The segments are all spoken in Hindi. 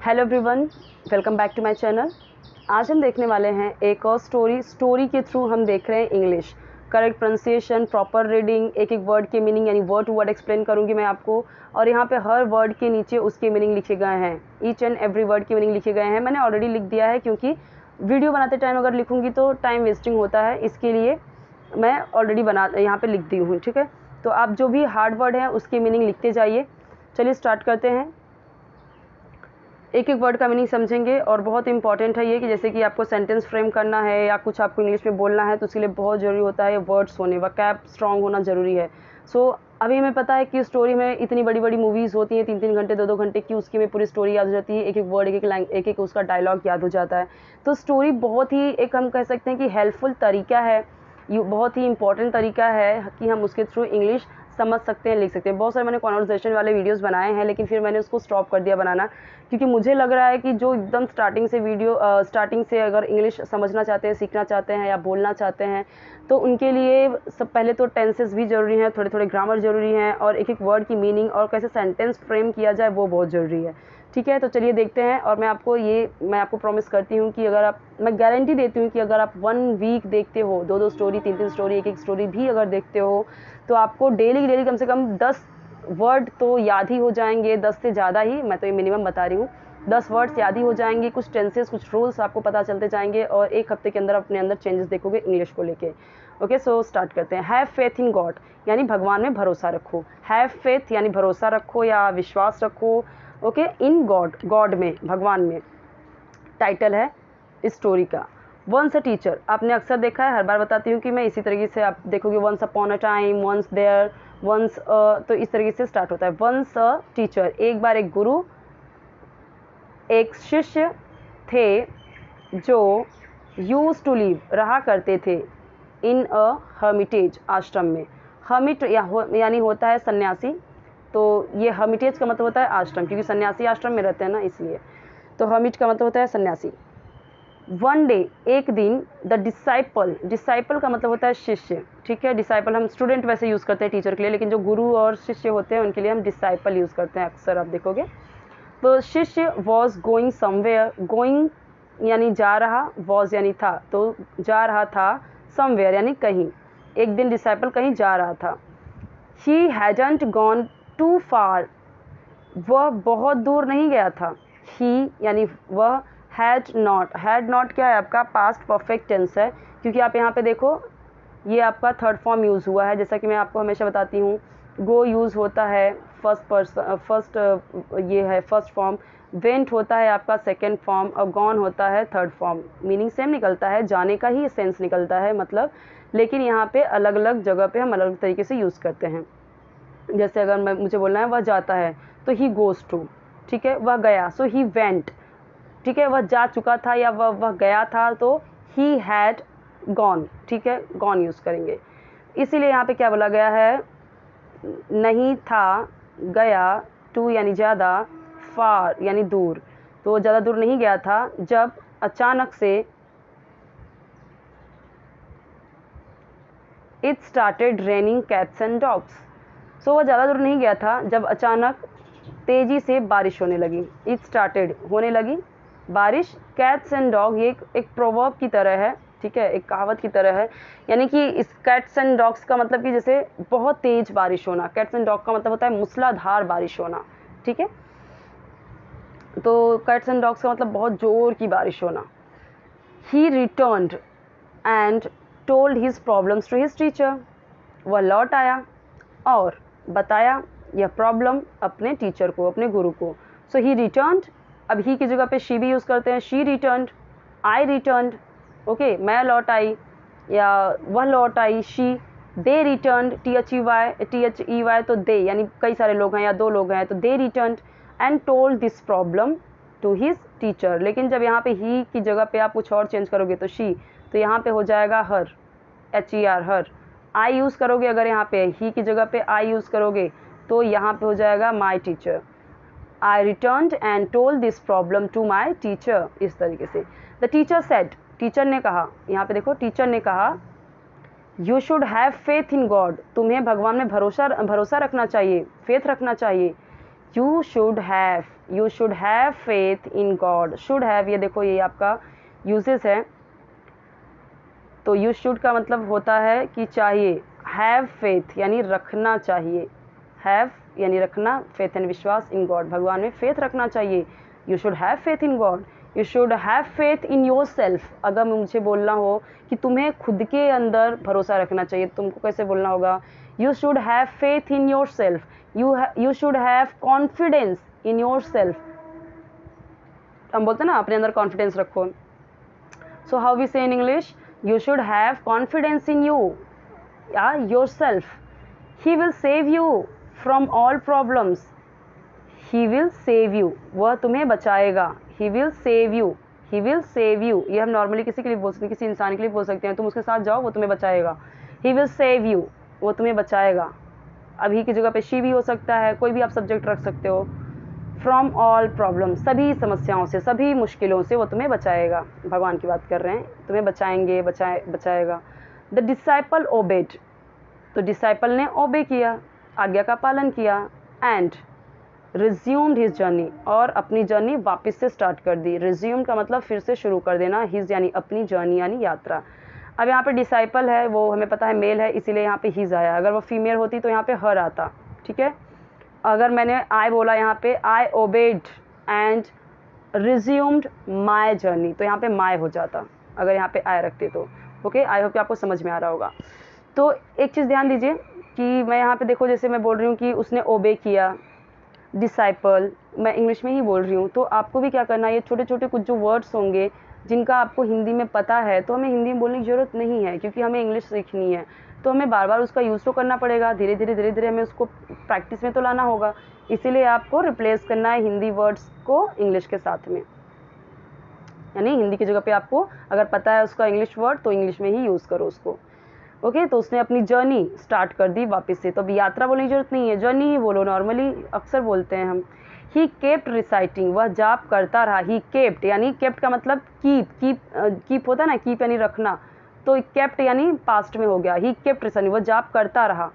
Hello everyone, welcome back to my channel. आज हम देखने वाले हैं एक और स्टोरी के थ्रू हम देख रहे हैं English, correct pronunciation, proper reading, एक एक वर्ड के मीनिंग यानी वर्ड टू वर्ड एक्सप्लेन करूंगी मैं आपको। और यहाँ पे हर वर्ड के नीचे उसके मीनिंग लिखे गए हैं, ईच एंड एवरी वर्ड के मीनिंग लिखे गए हैं। मैंने ऑलरेडी लिख दिया है क्योंकि वीडियो बनाते टाइम अगर लिखूँगी तो टाइम वेस्टिंग होता है, इसके लिए मैं ऑलरेडी यहाँ पर लिख दी हूँ। ठीक है, तो आप जो भी हार्ड वर्ड हैं उसके मीनिंग लिखते जाइए। चलिए स्टार्ट करते हैं। एक एक वर्ड का मीनिंग समझेंगे और बहुत इंपॉर्टेंट है ये कि जैसे कि आपको सेंटेंस फ्रेम करना है या कुछ आपको इंग्लिश में बोलना है तो उसके लिए बहुत ज़रूरी होता है वर्ड्स होने, वोकैब स्ट्रॉन्ग होना ज़रूरी है। अभी हमें पता है कि स्टोरी में इतनी बड़ी बड़ी मूवीज़ होती हैं 3-3 घंटे 2-2 घंटे की, उसकी में पूरी स्टोरी याद हो जाती है, एक एक वर्ड एक एक उसका डायलॉग याद हो जाता है। तो स्टोरी बहुत ही एक हम कह सकते हैं कि हेल्पफुल तरीका है, ये बहुत ही इंपॉर्टेंट तरीका है कि हम उसके थ्रू इंग्लिश समझ सकते हैं, लिख सकते हैं। बहुत सारे मैंने कॉन्वर्सेशन वाले वीडियोस बनाए हैं लेकिन फिर मैंने उसको स्टॉप कर दिया बनाना, क्योंकि मुझे लग रहा है कि जो एकदम स्टार्टिंग से अगर इंग्लिश समझना चाहते हैं, सीखना चाहते हैं या बोलना चाहते हैं तो उनके लिए सब पहले तो टेंसेस भी ज़रूरी हैं, थोड़े थोड़े ग्रामर ज़रूरी हैं और एक एक वर्ड की मीनिंग और कैसे सेंटेंस फ्रेम किया जाए वो बहुत ज़रूरी है। ठीक है, तो चलिए देखते हैं। और मैं आपको प्रॉमिस करती हूँ कि मैं गारंटी देती हूँ कि अगर आप 1 वीक देखते हो, 2-2 स्टोरी, 3-3 स्टोरी, एक एक स्टोरी भी अगर देखते हो तो आपको डेली कम से कम 10 वर्ड तो याद ही हो जाएंगे, 10 से ज़्यादा ही, मैं तो ये मिनिमम बता रही हूँ। 10 वर्ड्स याद ही हो जाएंगे, कुछ टेंसेस, कुछ रूल्स आपको पता चलते जाएंगे और एक हफ्ते के अंदर अपने अंदर चेंजेस देखोगे इंग्लिश को लेके। ओके, सो स्टार्ट करते हैं। हैव फेथ इन गॉड यानी भगवान में भरोसा रखो। हैव फेथ यानी भरोसा रखो या विश्वास रखो। ओके, इन गॉड, गॉड में, भगवान में टाइटल है इस स्टोरी का। वंस अ टीचर, आपने अक्सर देखा है, हर बार बताती हूँ कि मैं इसी तरीके से आप देखोगे, once upon a time, once there, once तो इस तरीके से स्टार्ट होता है। वंस अ टीचर, एक बार एक गुरु, एक शिष्य थे जो यूज टू लिव, रहा करते थे, इन अ हर्मिटेज, आश्रम में। हर्मिट यानी होता है सन्यासी, तो ये हर्मिटेज का मतलब होता है आश्रम, क्योंकि सन्यासी आश्रम में रहते हैं ना, इसलिए तो हर्मिट का मतलब होता है सन्यासी। वन डे, एक दिन, द डिसाइपल, डिसाइपल का मतलब होता है शिष्य। ठीक है, डिसाइपल हम स्टूडेंट वैसे यूज़ करते हैं टीचर के लिए, लेकिन जो गुरु और शिष्य होते हैं उनके लिए हम डिसाइपल यूज़ करते हैं अक्सर, आप देखोगे। तो शिष्य वॉज गोइंग समवेयर, गोइंग यानी जा रहा, वॉज यानी था, तो जा रहा था, समवेयर यानी कहीं। एक दिन डिसाइपल कहीं जा रहा था। ही हैडंट गॉन टू फार, वह बहुत दूर नहीं गया था। ही यानी वह, हैड नॉट क्या है आपका पास्ट परफेक्ट टेंस है, क्योंकि आप यहाँ पे देखो ये आपका थर्ड फॉर्म यूज़ हुआ है। जैसा कि मैं आपको हमेशा बताती हूँ, गो यूज़ होता है ये है फर्स्ट फॉर्म, वेंट होता है आपका सेकेंड फॉर्म और गॉन होता है थर्ड फॉर्म। मीनिंग सेम निकलता है, जाने का ही सेंस निकलता है मतलब, लेकिन यहाँ पे अलग अलग जगह पे हम अलग तरीके से यूज़ करते हैं। जैसे अगर मुझे बोलना है वह जाता है तो ही गोज़ टू, ठीक है। वह गया, सो ही वेंट, ठीक है। वह जा चुका था या वह गया था तो ही हैड गॉन, ठीक है, गॉन यूज़ करेंगे। इसीलिए यहाँ पे क्या बोला गया है, नहीं था, गया, टू यानी ज़्यादा, फार यानी दूर, तो ज़्यादा दूर नहीं गया था जब अचानक से it started raining cats and dogs. So वह ज़्यादा दूर नहीं गया था जब अचानक तेज़ी से बारिश होने लगी। इट स्टार्टेड होने लगी बारिश, कैट्स एंड डॉग ये एक प्रोवर्ब की तरह है, ठीक है, एक कहावत की तरह है। यानी कि इस कैट्स एंड डॉग्स का मतलब कि जैसे बहुत तेज़ बारिश होना, कैट्स एंड डॉग का मतलब होता है मूसलाधार बारिश होना, ठीक है। तो कैट्स एंड डॉग्स का मतलब बहुत ज़ोर की बारिश होना। He returned and told his problems to his teacher, वह लौट आया और बताया यह प्रॉब्लम अपने टीचर को, अपने गुरु को। सो ही रिटर्न्ड, अब ही की जगह पे शी भी यूज़ करते हैं, she returned, I returned, okay, मैं लौट आई या वह लौट आई, शी, दे रिटर्न्ड, THEY तो दे यानी कई सारे लोग हैं या 2 लोग हैं तो they returned, and told this problem to his teacher. लेकिन जब यहाँ पे ही की जगह पे आप कुछ और चेंज करोगे तो शी, तो यहाँ पे हो जाएगा हर, HER, हर। आई यूज़ करोगे अगर यहाँ पे ही की जगह पे आई यूज़ करोगे तो यहाँ पे हो जाएगा my teacher. I returned and told this problem to my teacher, इस तरीके से। द टीचर सेड, टीचर ने कहा, यहाँ पे देखो टीचर ने कहा, you should have faith in God, तुम्हें भगवान में भरोसा रखना चाहिए, फेथ रखना चाहिए। You should have, you should have faith in God. Should have, ये देखो ये आपका यूजेस है। तो यू शुड का मतलब होता है कि चाहिए, हैव फेथ यानी रखना चाहिए, हैव यानी रखना, फेथ यानी विश्वास, इन गॉड भगवान में फेथ रखना चाहिए। You should have faith in God, you should have faith in your self. अगर मुझे बोलना हो कि तुम्हें खुद के अंदर भरोसा रखना चाहिए, तुमको कैसे बोलना होगा? You should have faith in your self, you should have confidence in your self. हम बोलते हैं ना अपने अंदर कॉन्फिडेंस रखो। सो हाउ वी से in English? You should have confidence in you, yourself. He will save you from all problems. He will save you, वह तुम्हें बचाएगा। He will save you, he will save you। ये हम नॉर्मली किसी के लिए बोल सकते हैं, किसी इंसान के लिए बोल सकते हैं, तुम उसके साथ जाओ वो तुम्हें बचाएगा। He will save you, वो तुम्हें बचाएगा। अभी की जगह पे she भी हो सकता है, कोई भी आप सब्जेक्ट रख सकते हो। फ्रॉम ऑल प्रॉब्लम, सभी समस्याओं से, सभी मुश्किलों से वो तुम्हें बचाएगा। भगवान की बात कर रहे हैं, तुम्हें बचाएंगे, बचाएगा। द डिसाइपल ओबेड, तो डिसाइपल ने ओबे किया, आज्ञा का पालन किया। एंड रिज्यूम्ड हिज जर्नी, और अपनी जर्नी वापस से स्टार्ट कर दी। रिज्यूम का मतलब फिर से शुरू कर देना, हिज यानी अपनी, जर्नी यानी यात्रा। अब यहाँ पे डिसाइपल है, वो हमें पता है मेल है, इसीलिए यहाँ पे हिज आया। अगर वो फीमेल होती तो यहाँ पे हर आता, ठीक है। अगर मैंने आई बोला यहाँ पे, I obeyed and resumed my journey, तो यहाँ पे माई हो जाता अगर यहाँ पे आई रखते तो। ओके, आई होप कि आपको समझ में आ रहा होगा। तो एक चीज़ ध्यान दीजिए कि मैं यहाँ पे देखो, जैसे मैं बोल रही हूँ कि उसने ओबे किया, डिसाइपल, मैं इंग्लिश में ही बोल रही हूँ, तो आपको भी क्या करना है, ये छोटे छोटे कुछ जो वर्ड्स होंगे जिनका आपको हिंदी में पता है, तो हमें हिंदी में बोलने की ज़रूरत नहीं है, क्योंकि हमें इंग्लिश सीखनी है। तो हमें बार बार उसका यूज़ तो करना पड़ेगा, धीरे धीरे हमें उसको प्रैक्टिस में तो लाना होगा। इसीलिए आपको रिप्लेस करना है हिंदी वर्ड्स को इंग्लिश के साथ में, यानी हिंदी की जगह पे आपको अगर पता है उसका इंग्लिश वर्ड तो इंग्लिश में ही यूज़ करो उसको। ओके, तो उसने अपनी जर्नी स्टार्ट कर दी वापस से। तो अभी यात्रा बोलने की जरूरत नहीं है, जर्नी ही बोलो, नॉर्मली अक्सर बोलते हैं हम। ही केप्ट रिसाइटिंग, वह जाप करता रहा। ही केप्ट यानी केप्ट का मतलब कीप होता है ना, कीप यानी रखना, तो केप्ट यानी पास्ट में हो गया। ही केप्ट रिसाइटिंग, वह जाप करता रहा।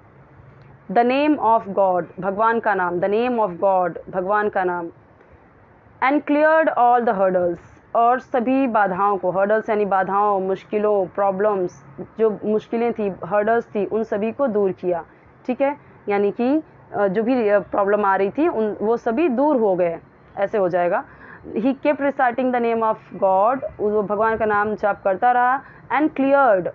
द नेम ऑफ गॉड, भगवान का नाम, द नेम ऑफ गॉड, भगवान का नाम। And cleared all the hurdles, और सभी बाधाओं को, हर्डल्स यानी बाधाओं, मुश्किलों, प्रॉब्लम्स, जो मुश्किलें थी, हर्डल्स थी, उन सभी को दूर किया। ठीक है, यानी कि जो भी प्रॉब्लम आ रही थी उन वो सभी दूर हो गए, ऐसे हो जाएगा। He kept reciting the name of God, वो भगवान का नाम जाप करता रहा। And cleared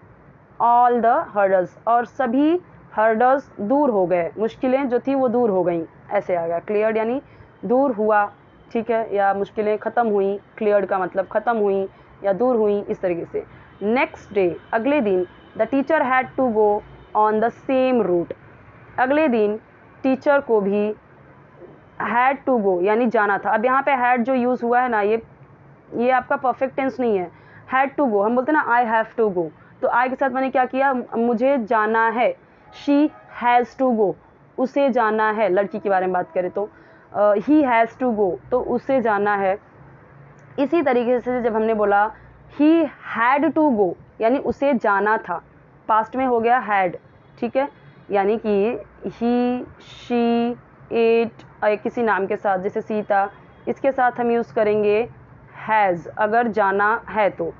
all the hurdles, और सभी हर्डल्स दूर हो गए, मुश्किलें जो थी वो दूर हो गई, ऐसे आ गया। क्लियर्ड यानी दूर हुआ, ठीक है, या मुश्किलें ख़त्म हुई, क्लियर्ड का मतलब ख़त्म हुई या दूर हुई, इस तरीके से। नेक्स्ट डे, अगले दिन, the teacher had to go on the same route, अगले दिन टीचर को भी हैड टू गो यानी जाना था। अब यहाँ पे हैड जो यूज़ हुआ है ना, ये आपका परफेक्ट टेंस नहीं है। हैड टू गो, हम बोलते हैं ना आई हैव टू गो, तो आई के साथ मैंने क्या किया, मुझे जाना है। शी हैज़ टू गो, उसे जाना है, लड़की के बारे में बात करें तो ही हैज़ टू गो, तो उसे जाना है। इसी तरीके से जब हमने बोला ही हैड टू गो यानी उसे जाना था, पास्ट में हो गया हैड, ठीक है, यानी कि ही, शी, इट, किसी नाम के साथ, जैसे सीता, इसके साथ हम यूज़ करेंगे हैज़, अगर जाना है तो।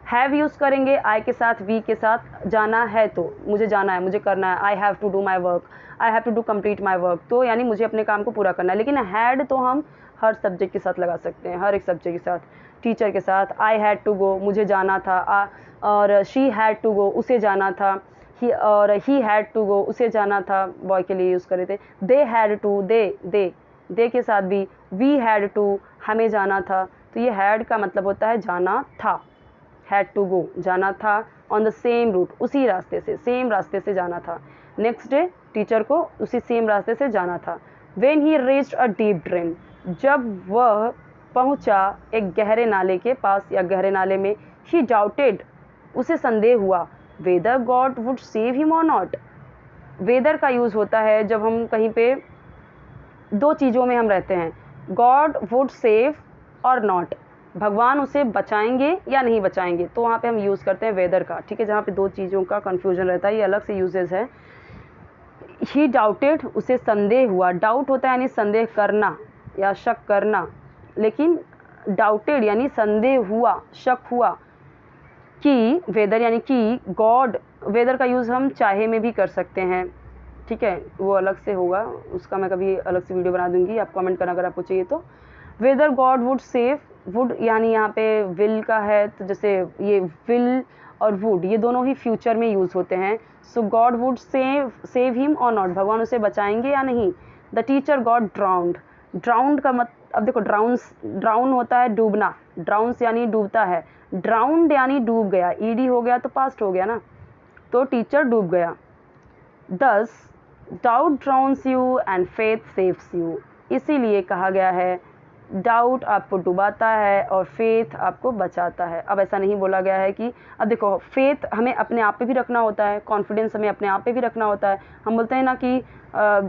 हैव यूज़ करेंगे आई के साथ, वी के साथ, जाना है तो, मुझे जाना है, मुझे करना है। I have to do my work, I have to do complete my work, तो यानी मुझे अपने काम को पूरा करना है। लेकिन हैड तो हम हर सब्जेक्ट के साथ लगा सकते हैं, हर एक सब्जेक्ट के साथ। टीचर के साथ आई हैड टू गो, मुझे जाना था, और शी हैड टू गो, उसे जाना था। ही हैड टू गो, उसे जाना था, बॉय के लिए यूज़ करे थे। दे हैड टू, दे के साथ भी। वी हैड टू, हमें जाना था, तो ये हैड का मतलब होता है जाना था, हैड टू गो, जाना था। ऑन द सेम रूट, उसी रास्ते से, सेम रास्ते से जाना था। नेक्स्ट डे टीचर को उसी सेम रास्ते से जाना था। When he reached a deep drain, जब वह पहुंचा एक गहरे नाले के पास या गहरे नाले में। ही डाउटेड, उसे संदेह हुआ, whether God would save him or not. Whether का यूज़ होता है जब हम कहीं पे दो चीज़ों में हम रहते हैं, गॉड वुड सेव और नॉट, भगवान उसे बचाएंगे या नहीं बचाएंगे, तो वहाँ पे हम यूज़ करते हैं वेदर का, ठीक है, जहाँ पे दो चीज़ों का कन्फ्यूजन रहता है, ये अलग से यूजेस है। ही डाउटेड, उसे संदेह हुआ, डाउट होता है यानी संदेह करना, या शक करना, लेकिन डाउटेड यानी संदेह हुआ, शक हुआ कि वेदर यानी कि गॉड, वेदर का यूज़ हम चाहे में भी कर सकते हैं, ठीक है, वो अलग से होगा, उसका मैं कभी अलग से वीडियो बना दूंगी, आप कमेंट करना अगर आपको चाहिए तो। Whether God would save, would यानी यहाँ पे विल का है, तो जैसे ये विल और वुड ये दोनों ही फ्यूचर में यूज़ होते हैं। सो God would save him or not, भगवान उसे बचाएंगे या नहीं। The teacher got drowned, drowned का मत, अब देखो ड्राउन होता है डूबना, ड्राउन्स यानी डूबता है, ड्राउंड यानी डूब गया, ईडी हो गया तो पास्ट हो गया ना, तो टीचर डूब गया। Thus doubt drowns you and faith saves you, इसीलिए कहा गया है डाउट आपको डुबाता है और फेथ आपको बचाता है। अब ऐसा नहीं बोला गया है कि, अब देखो फेथ हमें अपने आप पे भी रखना होता है, कॉन्फिडेंस हमें अपने आप पे भी रखना होता है। हम बोलते हैं ना कि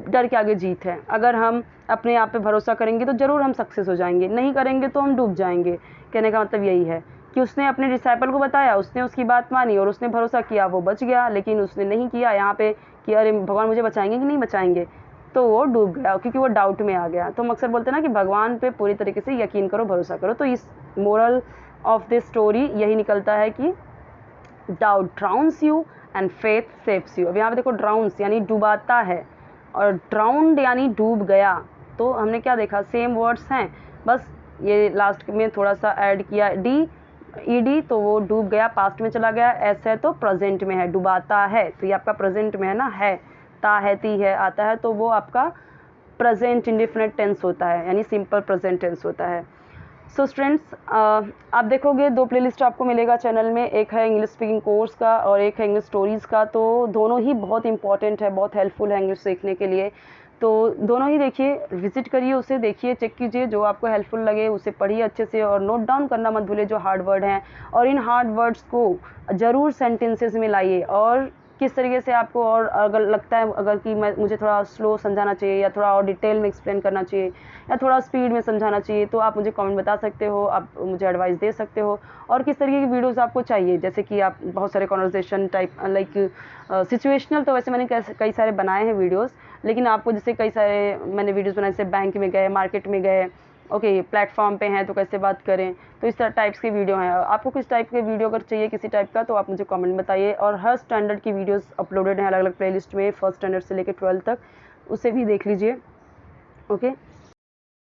डर के आगे जीत है, अगर हम अपने आप पे भरोसा करेंगे तो ज़रूर हम सक्सेस हो जाएंगे, नहीं करेंगे तो हम डूब जाएंगे। कहने का मतलब यही है कि उसने अपने डिसाइपल को बताया, उसने उसकी बात मानी और उसने भरोसा किया, वो बच गया, लेकिन उसने नहीं किया यहाँ पे कि अरे भगवान मुझे बचाएंगे कि नहीं बचाएंगे, तो वो डूब गया क्योंकि वो डाउट में आ गया। तो हम अक्सर बोलते हैं ना कि भगवान पे पूरी तरीके से यकीन करो, भरोसा करो। तो इस मोरल ऑफ दिस स्टोरी यही निकलता है कि doubt drowns you and faith saves you. अब यहाँ पे देखो ड्राउन्स यानी डुबाता है और ड्राउंड यानी डूब गया, तो हमने क्या देखा, सेम वर्ड्स हैं, बस ये लास्ट में थोड़ा सा ऐड किया डी ईडी, तो वो डूब गया, पास्ट में चला गया, एस है तो प्रेजेंट में है, डुबाता है तो ये आपका प्रेजेंट में है ना, है ता है ती है आता है, तो वो आपका प्रेजेंट इंडेफिनिट टेंस होता है, यानी सिंपल प्रेजेंट टेंस होता है। सो स्टूडेंट्स, आप देखोगे दो प्लेलिस्ट आपको मिलेगा चैनल में, एक है इंग्लिश स्पीकिंग कोर्स का और एक है इंग्लिश स्टोरीज़ का, तो दोनों ही बहुत इंपॉर्टेंट है, बहुत हेल्पफुल है इंग्लिश सीखने के लिए। तो दोनों ही देखिए, विजिट करिए, उसे देखिए, चेक कीजिए, जो आपको हेल्पफुल लगे उसे पढ़िए अच्छे से और नोट डाउन करना मत भूलिए जो हार्ड वर्ड हैं, और इन हार्ड वर्ड्स को ज़रूर सेंटेंसेस में लाइए। और किस तरीके से आपको, और अगर लगता है अगर कि मुझे थोड़ा स्लो समझाना चाहिए या थोड़ा और डिटेल में एक्सप्लेन करना चाहिए या थोड़ा स्पीड में समझाना चाहिए, तो आप मुझे कमेंट बता सकते हो, आप मुझे एडवाइस दे सकते हो। और किस तरीके की वीडियोस आपको चाहिए, जैसे कि आप बहुत सारे कॉन्वर्सेशन टाइप लाइक सिचुएशनल, तो वैसे मैंने कई सारे बनाए हैं वीडियोस, लेकिन आपको जैसे कई सारे मैंने वीडियोस बनाए, जैसे बैंक में गए, मार्केट में गए, ओके प्लेटफॉर्म पे हैं तो कैसे बात करें, तो इस तरह टाइप्स की वीडियो हैं। आपको किस टाइप के वीडियो अगर चाहिए किसी टाइप का, तो आप मुझे कमेंट बताइए। और हर स्टैंडर्ड की वीडियोस अपलोडेड हैं अलग अलग प्लेलिस्ट में, फर्स्ट स्टैंडर्ड से लेकर 12th तक, उसे भी देख लीजिए। ओके।